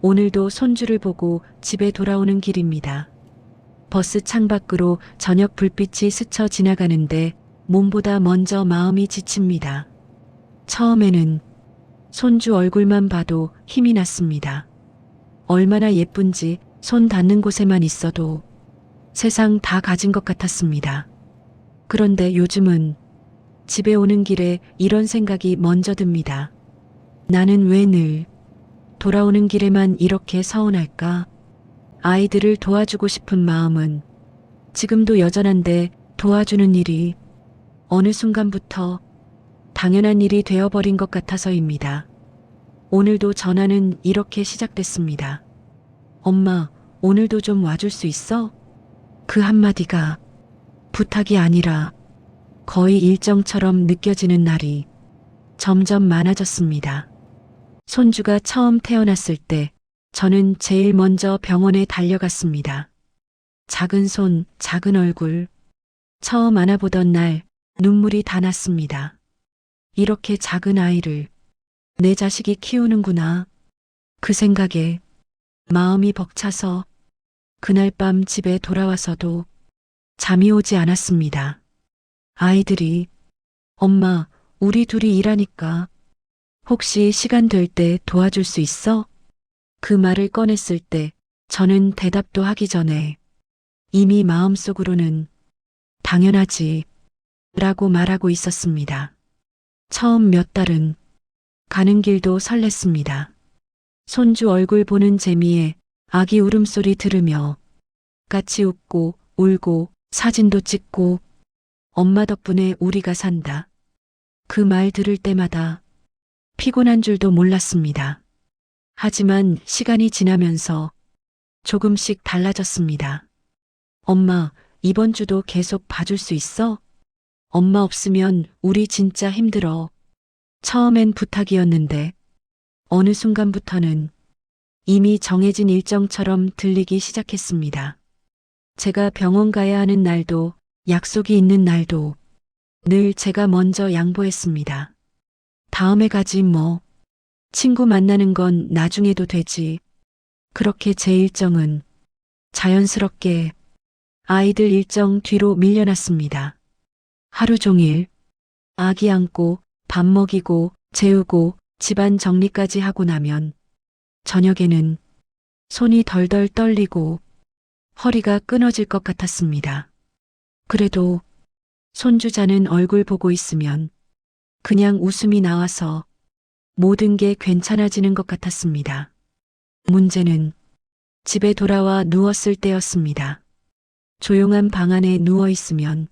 오늘도 손주를 보고 집에 돌아오는 길입니다. 버스 창밖으로 저녁 불빛이 스쳐 지나가는데 몸보다 먼저 마음이 지칩니다. 처음에는 손주 얼굴만 봐도 힘이 났습니다. 얼마나 예쁜지 손 닿는 곳에만 있어도 세상 다 가진 것 같았습니다. 그런데 요즘은 집에 오는 길에 이런 생각이 먼저 듭니다. 나는 왜 늘 돌아오는 길에만 이렇게 서운할까? 아이들을 도와주고 싶은 마음은 지금도 여전한데 도와주는 일이 어느 순간부터 당연한 일이 되어버린 것 같아서입니다. 오늘도 전화는 이렇게 시작됐습니다. 엄마, 오늘도 좀 와줄 수 있어? 그 한마디가 부탁이 아니라 거의 일정처럼 느껴지는 날이 점점 많아졌습니다. 손주가 처음 태어났을 때 저는 제일 먼저 병원에 달려갔습니다. 작은 손, 작은 얼굴. 처음 안아보던 날 눈물이 다 났습니다. 이렇게 작은 아이를 내 자식이 키우는구나. 그 생각에 마음이 벅차서 그날 밤 집에 돌아와서도 잠이 오지 않았습니다. 아이들이 엄마, 우리 둘이 일하니까 혹시 시간 될 때 도와줄 수 있어? 그 말을 꺼냈을 때 저는 대답도 하기 전에 이미 마음속으로는 당연하지 라고 말하고 있었습니다. 처음 몇 달은 가는 길도 설렜습니다. 손주 얼굴 보는 재미에 아기 울음소리 들으며 같이 웃고 울고 사진도 찍고 엄마 덕분에 우리가 산다. 그 말 들을 때마다 피곤한 줄도 몰랐습니다. 하지만 시간이 지나면서 조금씩 달라졌습니다. 엄마, 이번 주도 계속 봐줄 수 있어? 엄마 없으면 우리 진짜 힘들어. 처음엔 부탁이었는데 어느 순간부터는 이미 정해진 일정처럼 들리기 시작했습니다. 제가 병원 가야 하는 날도 약속이 있는 날도 늘 제가 먼저 양보했습니다. 다음에 가지 뭐. 친구 만나는 건 나중에도 되지. 그렇게 제 일정은 자연스럽게 아이들 일정 뒤로 밀려났습니다. 하루 종일 아기 안고 밥 먹이고 재우고 집안 정리까지 하고 나면 저녁에는 손이 덜덜 떨리고 허리가 끊어질 것 같았습니다. 그래도 손주 자는 얼굴 보고 있으면 그냥 웃음이 나와서 모든 게 괜찮아지는 것 같았습니다. 문제는 집에 돌아와 누웠을 때였습니다. 조용한 방 안에 누워 있으면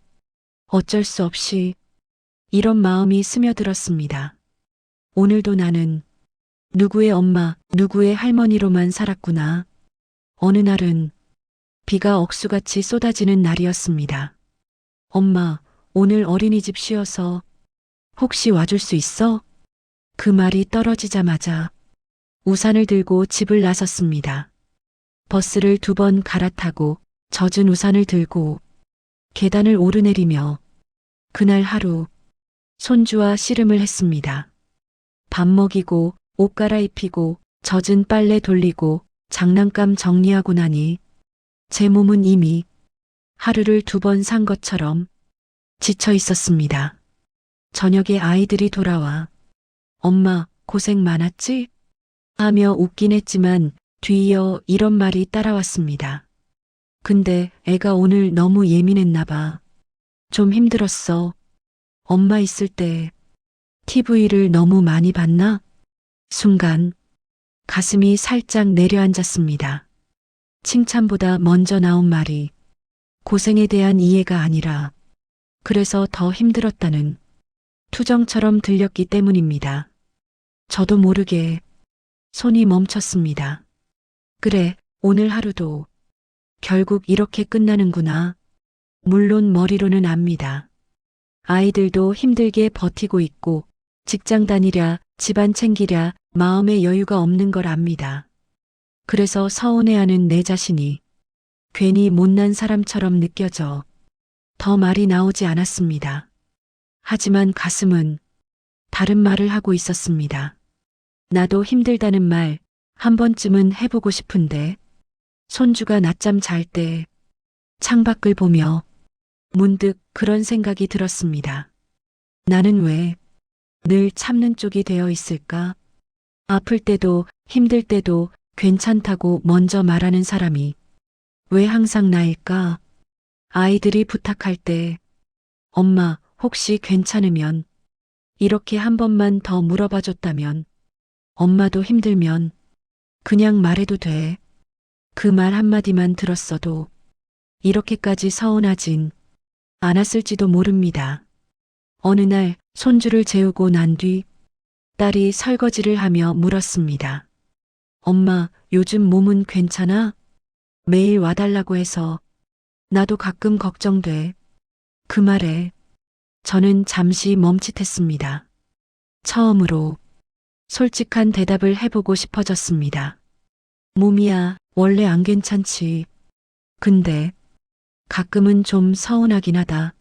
어쩔 수 없이 이런 마음이 스며들었습니다. 오늘도 나는 누구의 엄마, 누구의 할머니로만 살았구나. 어느 날은 비가 억수같이 쏟아지는 날이었습니다. 엄마, 오늘 어린이집 쉬어서 혹시 와줄 수 있어? 그 말이 떨어지자마자 우산을 들고 집을 나섰습니다. 버스를 2번 갈아타고 젖은 우산을 들고 계단을 오르내리며 그날 하루 손주와 씨름을 했습니다. 밥 먹이고 옷 갈아입히고 젖은 빨래 돌리고 장난감 정리하고 나니 제 몸은 이미 하루를 2번 산 것처럼 지쳐 있었습니다. 저녁에 아이들이 돌아와 엄마 고생 많았지? 하며 웃긴 했지만 뒤이어 이런 말이 따라왔습니다. 근데 애가 오늘 너무 예민했나 봐. 좀 힘들었어. 엄마 있을 때 TV를 너무 많이 봤나? 순간 가슴이 살짝 내려앉았습니다. 칭찬보다 먼저 나온 말이 고생에 대한 이해가 아니라 그래서 더 힘들었다는 투정처럼 들렸기 때문입니다. 저도 모르게 손이 멈췄습니다. 그래, 오늘 하루도 결국 이렇게 끝나는구나. 물론 머리로는 압니다. 아이들도 힘들게 버티고 있고 직장 다니랴 집안 챙기랴 마음의 여유가 없는 걸 압니다. 그래서 서운해하는 내 자신이 괜히 못난 사람처럼 느껴져 더 말이 나오지 않았습니다. 하지만 가슴은 다른 말을 하고 있었습니다. 나도 힘들다는 말 한 번쯤은 해보고 싶은데 손주가 낮잠 잘 때 창밖을 보며 문득 그런 생각이 들었습니다. 나는 왜 늘 참는 쪽이 되어 있을까? 아플 때도 힘들 때도 괜찮다고 먼저 말하는 사람이 왜 항상 나일까? 아이들이 부탁할 때 엄마 혹시 괜찮으면 이렇게 한 번만 더 물어봐 줬다면 엄마도 힘들면 그냥 말해도 돼. 그 말 한마디만 들었어도 이렇게까지 서운하진 않았을지도 모릅니다. 어느 날 손주를 재우고 난 뒤 딸이 설거지를 하며 물었습니다. 엄마, 요즘 몸은 괜찮아? 매일 와달라고 해서 나도 가끔 걱정돼. 그 말에 저는 잠시 멈칫했습니다. 처음으로 솔직한 대답을 해보고 싶어졌습니다. 몸이야, 원래 안 괜찮지. 근데 가끔은 좀 서운하긴 하다.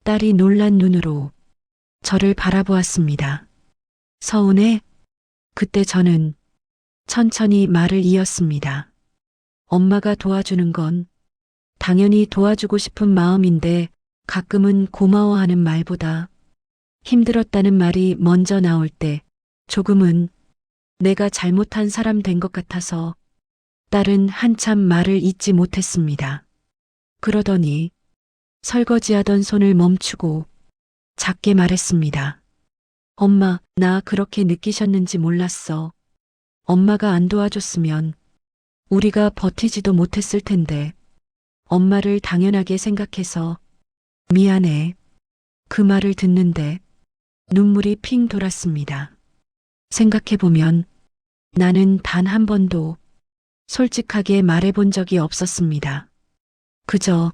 딸이 놀란 눈으로 저를 바라보았습니다. 서운해? 그때 저는 천천히 말을 이었습니다. 엄마가 도와주는 건 당연히 도와주고 싶은 마음인데 가끔은 고마워하는 말보다 힘들었다는 말이 먼저 나올 때 조금은 내가 잘못한 사람 된 것 같아서 딸은 한참 말을 잇지 못했습니다. 그러더니 설거지하던 손을 멈추고 작게 말했습니다. 엄마, 나 그렇게 느끼셨는지 몰랐어. 엄마가 안 도와줬으면 우리가 버티지도 못했을 텐데 엄마를 당연하게 생각해서 미안해. 그 말을 듣는데 눈물이 핑 돌았습니다. 생각해보면 나는 단 한 번도 솔직하게 말해본 적이 없었습니다. 그저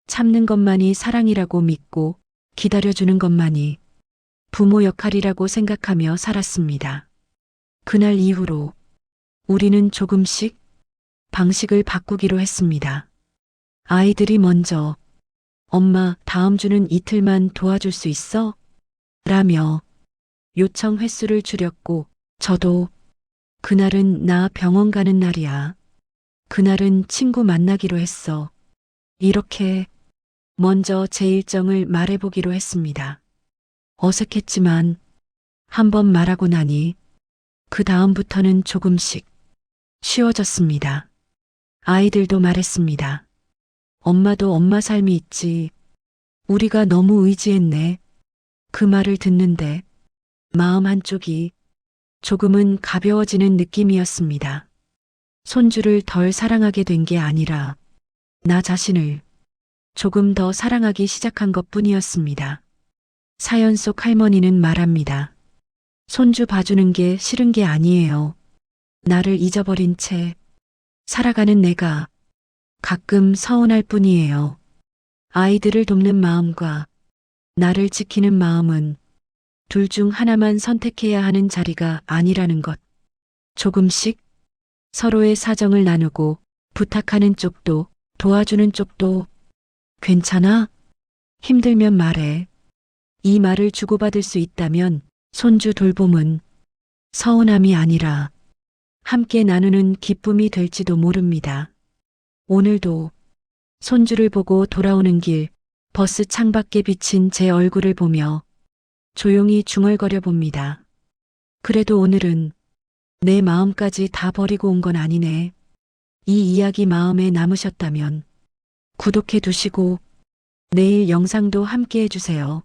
참는 것만이 사랑이라고 믿고 기다려주는 것만이 부모 역할이라고 생각하며 살았습니다. 그날 이후로 우리는 조금씩 방식을 바꾸기로 했습니다. 아이들이 먼저 엄마 다음 주는 이틀만 도와줄 수 있어? 라며 요청 횟수를 줄였고 저도 그날은 나 병원 가는 날이야. 그날은 친구 만나기로 했어. 이렇게 먼저 제 일정을 말해보기로 했습니다. 어색했지만 한 번 말하고 나니 그 다음부터는 조금씩 쉬워졌습니다. 아이들도 말했습니다. 엄마도 엄마 삶이 있지. 우리가 너무 의지했네. 그 말을 듣는데 마음 한쪽이 조금은 가벼워지는 느낌이었습니다. 손주를 덜 사랑하게 된 게 아니라 나 자신을 조금 더 사랑하기 시작한 것 뿐이었습니다. 사연 속 할머니는 말합니다. 손주 봐주는 게 싫은 게 아니에요. 나를 잊어버린 채 살아가는 내가 가끔 서운할 뿐이에요. 아이들을 돕는 마음과 나를 지키는 마음은 둘 중 하나만 선택해야 하는 자리가 아니라는 것. 조금씩 서로의 사정을 나누고 부탁하는 쪽도 도와주는 쪽도 괜찮아? 힘들면 말해. 이 말을 주고받을 수 있다면 손주 돌봄은 서운함이 아니라 함께 나누는 기쁨이 될지도 모릅니다. 오늘도 손주를 보고 돌아오는 길 버스 창밖에 비친 제 얼굴을 보며 조용히 중얼거려 봅니다. 그래도 오늘은 내 마음까지 다 버리고 온 건 아니네. 이 이야기 마음에 남으셨다면 구독해 두시고 내일 영상도 함께 해주세요.